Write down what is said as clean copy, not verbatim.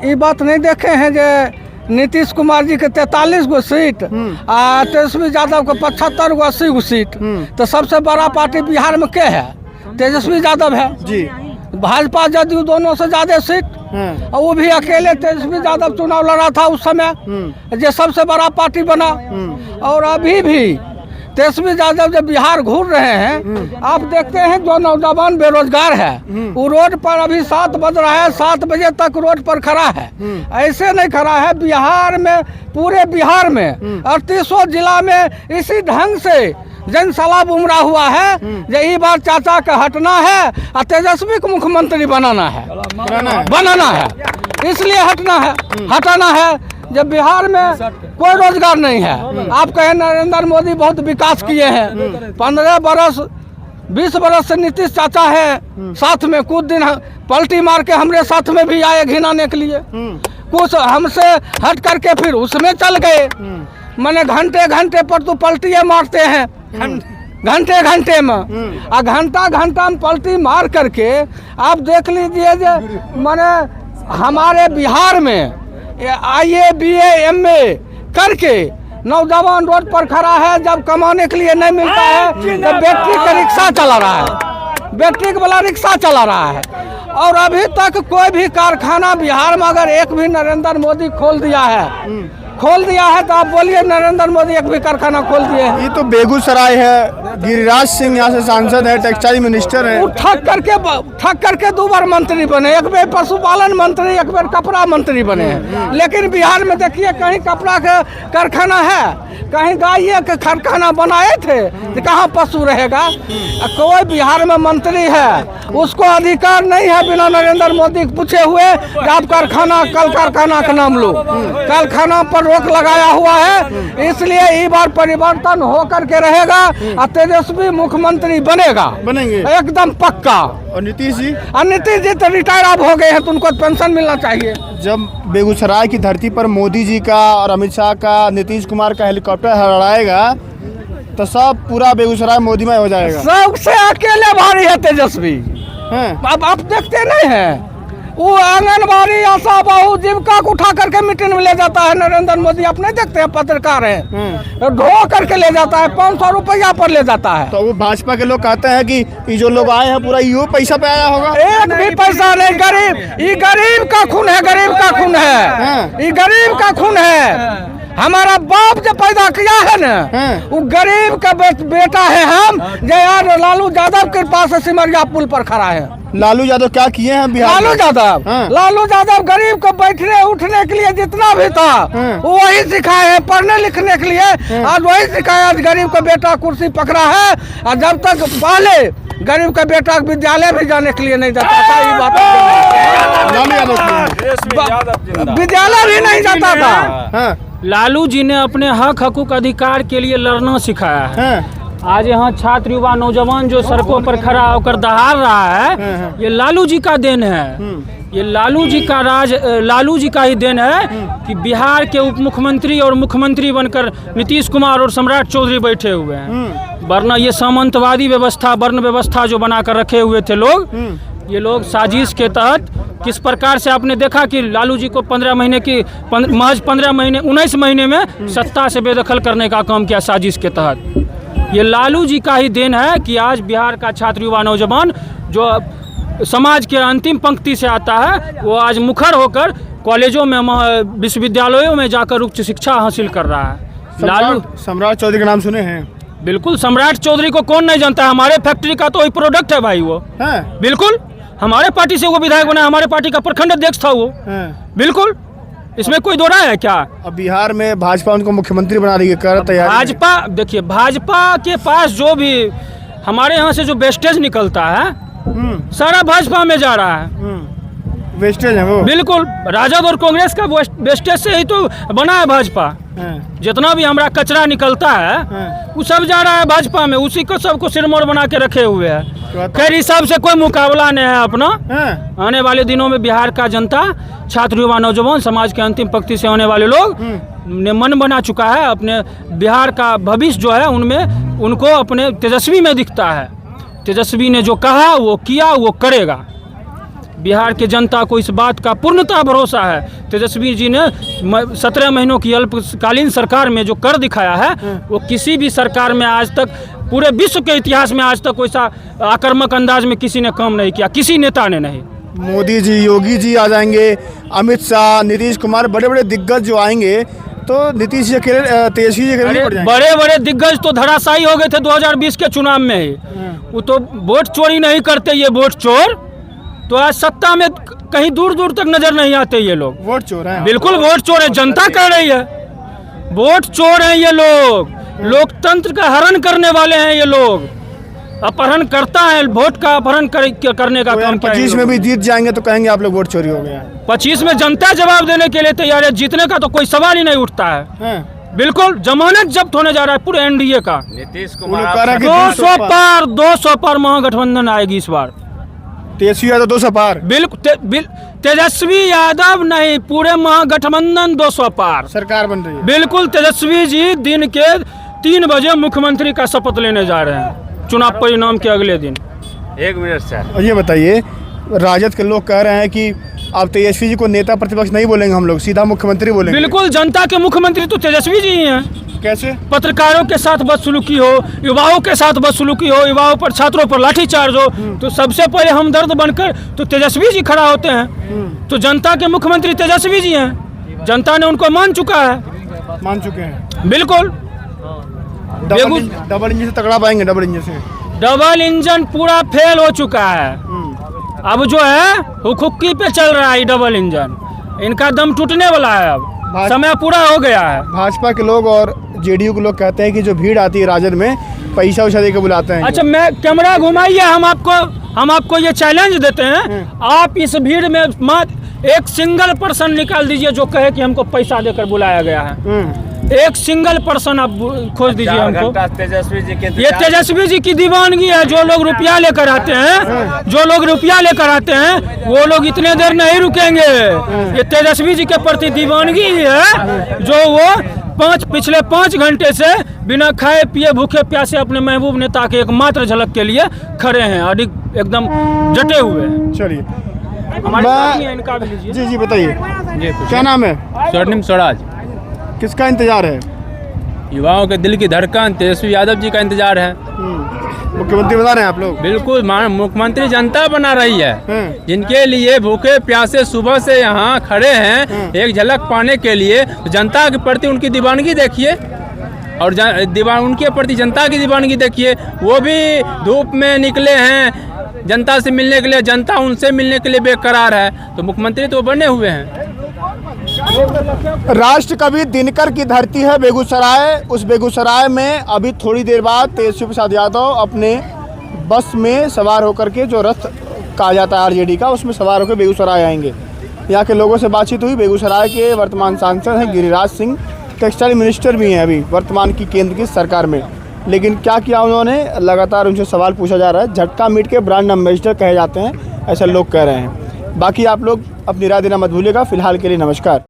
ये बात नहीं देखे हैं जो नीतीश कुमार जी के 43 गो सीट आ तेजस्वी यादव के 75 गो 80 गो सीट, तो सबसे बड़ा पार्टी बिहार में के है? तेजस्वी यादव है जी। भाजपा जदयू दोनों से ज्यादा सीट, और वो भी अकेले तेजस्वी यादव चुनाव लड़ा था उस समय, जो सबसे बड़ा पार्टी बना। और अभी भी तेजस्वी यादव जब बिहार घूर रहे हैं, आप देखते हैं जो नौजवान बेरोजगार है वो रोड पर अभी 7 बज रहा है, 7 बजे तक रोड पर खड़ा है। ऐसे नहीं खड़ा है, बिहार में, पूरे बिहार में 38 जिला में इसी ढंग से जनसलाब उमड़ा हुआ है। यही बार चाचा का हटना है और तेजस्वी को मुख्यमंत्री बनाना है, इसलिए हटाना है। जब बिहार में कोई रोजगार नहीं है, आप कहें नरेंद्र मोदी बहुत विकास किए हैं, 15 बरस 20 बरस से नीतीश चाचा है साथ में, कुछ दिन पलटी मार के हमारे साथ में भी आए घिनाने के लिए, कुछ हमसे हट करके फिर उसमें चल गए। मैंने घंटे पर तो पलटियाँ मारते हैं, घंटे में, और घंटा में पलटी मार करके आप देख लीजिए जो मैंने हमारे बिहार में IAA BA MA करके नौजवान रोड पर खड़ा है। जब कमाने के लिए नहीं मिलता है तो बैटरी का रिक्शा चला रहा है, बैटरी वाला रिक्शा चला रहा है। और अभी तक कोई भी कारखाना बिहार में अगर एक भी नरेंद्र मोदी खोल दिया है तो आप बोलिए नरेंद्र मोदी एक भी कारखाना खोल दिए हैं? ये तो बेगूसराय है, गिरिराज सिंह यहाँ से सांसद है, टेक्सटाइल मिनिस्टर है, वो ठग करके 2 बार मंत्री बने, एक बार पशुपालन मंत्री, एक बार कपड़ा मंत्री बने हैं। लेकिन बिहार में देखिए कहीं कपड़ा का कारखाना है, कहीं गाय का कारखाना बनाए थे, तो कहाँ पशु रहेगा? कोई बिहार में मंत्री है उसको अधिकार नहीं है बिना नरेंद्र मोदी को पूछे हुए कि आप कल कारखाना का नाम लो। कारखाना पर रोक लगाया हुआ है, इसलिए इस बार परिवर्तन होकर के रहेगा और तेजस्वी मुख्यमंत्री बनेंगे एकदम पक्का। और नीतीश जी तो रिटायर अब हो गए हैं, तो उनको पेंशन मिलना चाहिए। जब बेगूसराय की धरती पर मोदी जी का और अमित शाह का, नीतीश कुमार का हेलीकॉप्टर लड़ाएगा तो सब पूरा बेगूसराय मोदीमय हो जाएगा। सबसे अकेले भारी है तेजस्वी। अब आप देखते नहीं है, वो आंगनबाड़ी, आशा बहु, जीविका को उठा करके मीटिंग में ले जाता है नरेंद्र मोदी। आप नहीं देखते हैं, पत्रकार है, ढो करके ले जाता है, 500 रुपया पर ले जाता है। तो वो भाजपा के लोग कहते हैं कि ये जो लोग आए हैं पूरा यो पैसा पे आया होगा। एक भी पैसा नहीं, गरीब का खून है, गरीब का खून है। हमारा बाप जो पैदा किया है ना, वो गरीब का बेटा है हम, जो यार लालू यादव के पास सिमरिया पुल पर खड़ा है। लालू यादव क्या किए हैं बिहार? लालू यादव गरीब को बैठने उठने के लिए जितना भी था वो वही सिखाए हैं, पढ़ने लिखने के लिए आज वही सिखाया। गरीब का बेटा कुर्सी पकड़ा है, और जब तक पहले गरीब का बेटा विद्यालय भी जाने के लिए नहीं जाता था, ये बात विद्यालय भी नहीं जाता था। लालू जी ने अपने हक हकूक अधिकार के लिए लड़ना सिखाया है। आज यहाँ छात्र युवा नौजवान जो सड़कों पर खड़ा होकर दहाड़ रहा है, ये लालू जी का देन है। ये लालू जी का ही देन है कि बिहार के उप मुख्यमंत्री और मुख्यमंत्री बनकर नीतीश कुमार और सम्राट चौधरी बैठे हुए हैं। वरना ये सामंतवादी व्यवस्था, वर्ण व्यवस्था जो बनाकर रखे हुए थे लोग, ये लोग साजिश के तहत किस प्रकार से आपने देखा कि लालू जी को 19 महीने में सत्ता से बेदखल करने का काम किया साजिश के तहत। ये लालू जी का ही देन है कि आज बिहार का छात्र युवा नौजवान जो समाज के अंतिम पंक्ति से आता है, वो आज मुखर होकर कॉलेजों में, विश्वविद्यालयों में जाकर उच्च शिक्षा हासिल कर रहा है। लालू सम्राट चौधरी का नाम सुने हैं? बिल्कुल, सम्राट चौधरी को कौन नहीं जानता है? हमारे फैक्ट्री का तो वही प्रोडक्ट है भाई वो। बिल्कुल, हमारे पार्टी से वो विधायक बना, हमारे पार्टी का प्रखंड अध्यक्ष था वो। बिल्कुल, इसमें कोई दो राय है क्या? अब बिहार में भाजपा उनको मुख्यमंत्री बना रही है, कर तैयारी। भाजपा, देखिए भाजपा के पास जो भी हमारे यहाँ से जो वेस्टेज निकलता है सारा भाजपा में जा रहा है। वेस्टेज है वो? बिल्कुल, राजद और कांग्रेस का वेस्टेज से ही तो बना है भाजपा। जितना भी हमारा कचरा निकलता है वो सब जा रहा है भाजपा में, उसी को सबको सिरमौर बना के रखे हुए हैं। खैर, इस सब से कोई मुकाबला नहीं है अपना। आने वाले दिनों में बिहार का जनता, छात्र युवा नौजवान, समाज के अंतिम पंक्ति से होने वाले लोग ने मन बना चुका है। अपने बिहार का भविष्य जो है उनमें, उनको अपने तेजस्वी में दिखता है। तेजस्वी ने जो कहा वो किया, वो करेगा। बिहार के जनता को इस बात का पूर्णतः भरोसा है। तेजस्वी जी ने 17 महीनों की अल्पकालीन सरकार में जो कर दिखाया है वो किसी भी सरकार में आज तक, पूरे विश्व के इतिहास में आज तक वैसा आक्रामक अंदाज में किसी ने काम नहीं किया, किसी नेता ने नहीं। मोदी जी, योगी जी आ जाएंगे, अमित शाह, नीतीश कुमार, बड़े बड़े दिग्गज जो आएंगे तो नीतीश जी अकेले, तेजस्वी जी अकेले नहीं पड़ जाएंगे। बड़े बड़े दिग्गज तो धराशायी हो गए थे 2020 के चुनाव में ही। वो तो वोट चोरी नहीं करते, ये वोट चोर तो आज सत्ता में कहीं दूर दूर तक नजर नहीं आते ये लोग। वोट चोर है, बिल्कुल वोट चोर है, जनता कह रही है वोट चोर हैं ये लोग। लोकतंत्र का हरण करने वाले हैं ये लोग, अपहरण करता है, वोट का अपहरण करने का काम। 25 में भी जीत जाएंगे तो कहेंगे आप लोग वोट चोरी हो गया। 25 में जनता जवाब देने के लिए तैयार है, जीतने का तो कोई सवाल ही नहीं उठता है। बिल्कुल जमानत जब्त होने जा रहा है पूरे एनडीए का। नीतीश कुमार 200 पार महागठबंधन आएगी इस बार। तेजस्वी यादव 200 पार, बिल्कुल तेजस्वी यादव नहीं, पूरे महागठबंधन 200 पार सरकार बन रही है। बिल्कुल तेजस्वी जी दिन के 3 बजे मुख्यमंत्री का शपथ लेने जा रहे हैं चुनाव परिणाम के अगले दिन। 1 मिनट सर। और ये बताइए, राजद के लोग कह रहे हैं कि अब तेजस्वी जी को नेता प्रतिपक्ष नहीं बोलेंगे, हम लोग सीधा मुख्यमंत्री बोलेंगे। बिल्कुल जनता के मुख्यमंत्री तो तेजस्वी जी ही हैं। कैसे? पत्रकारों के साथ बदसलूकी हो, युवाओं के साथ बदसलूकी हो, युवाओं पर, छात्रों पर लाठीचार्ज हो, तो सबसे पहले हमदर्द बनकर तो तेजस्वी जी खड़ा होते हैं। तो जनता के मुख्यमंत्री तेजस्वी जी हैं, जनता ने उनको मान चुका है, मान चुके हैं। बिल्कुल डबल इंजन से तगड़ा पाएंगे, डबल इंजन से। डबल इंजन पूरा फेल हो चुका है, अब जो है हुक्की पे चल रहा है डबल इंजन, इनका दम टूटने वाला है, अब समय पूरा हो गया है। भाजपा के लोग और जेडीयू के लोग कहते हैं कि जो भीड़ आती है राजद में, पैसा वैसा दे के बुलाते हैं। अच्छा, मैं कैमरा घुमाइए, हम आपको ये चैलेंज देते हैं, आप इस भीड़ में मत एक सिंगल पर्सन निकाल दीजिए जो कहे कि हमको पैसा देकर बुलाया गया है। एक सिंगल पर्सन आप खोज दीजिए हमको। तेजस्वी जी के ये तेजस्वी जी की दीवानगी है, जो लोग रुपया लेकर आते हैं, जो लोग रुपया लेकर आते हैं वो लोग इतने देर नहीं रुकेंगे। ये तेजस्वी जी के प्रति दीवानगी है, जो वो पिछले 5 घंटे से बिना खाए पिए भूखे प्यासे अपने महबूब नेता के एकमात्र झलक के लिए खड़े हैं, एकदम डटे हुए हैं। चलिए, हमारे साथी हैं, इनका भी लीजिए। जी बताइए, क्या नाम है? स्वर्णिम स्वराज। किसका इंतजार है? युवाओं के दिल की धड़कन तेजस्वी यादव जी का इंतजार है। मुख्यमंत्री बना रहे हैं आप लोग? बिल्कुल, मुख्यमंत्री जनता बना रही है, जिनके लिए भूखे प्यासे सुबह से यहाँ खड़े हैं एक झलक पाने के लिए। तो जनता के प्रति उनकी दीवानगी देखिए, और उनके प्रति जनता की दीवानगी देखिए। वो भी धूप में निकले हैं जनता से मिलने के लिए, जनता उनसे मिलने के लिए बेकरार है, तो मुख्यमंत्री तो बने हुए हैं। राष्ट्र कवि दिनकर की धरती है बेगूसराय। उस बेगूसराय में अभी थोड़ी देर बाद तेजस्वी प्रसाद यादव अपने बस में सवार होकर के, जो रथ कहा जाता है आरजेडी का, उसमें सवार होकर बेगूसराय आएंगे। यहाँ के लोगों से बातचीत हुई। बेगूसराय के वर्तमान सांसद हैं गिरिराज सिंह, टेक्सटाइल मिनिस्टर भी हैं अभी वर्तमान की केंद्र की सरकार में। लेकिन क्या किया उन्होंने, लगातार उनसे सवाल पूछा जा रहा है। झटका मीट के ब्रांड एम्बेसडर कहे जाते हैं, ऐसा लोग कह रहे हैं। बाकी आप लोग अपनी राय देना मत भूलिएगा। फिलहाल के लिए नमस्कार।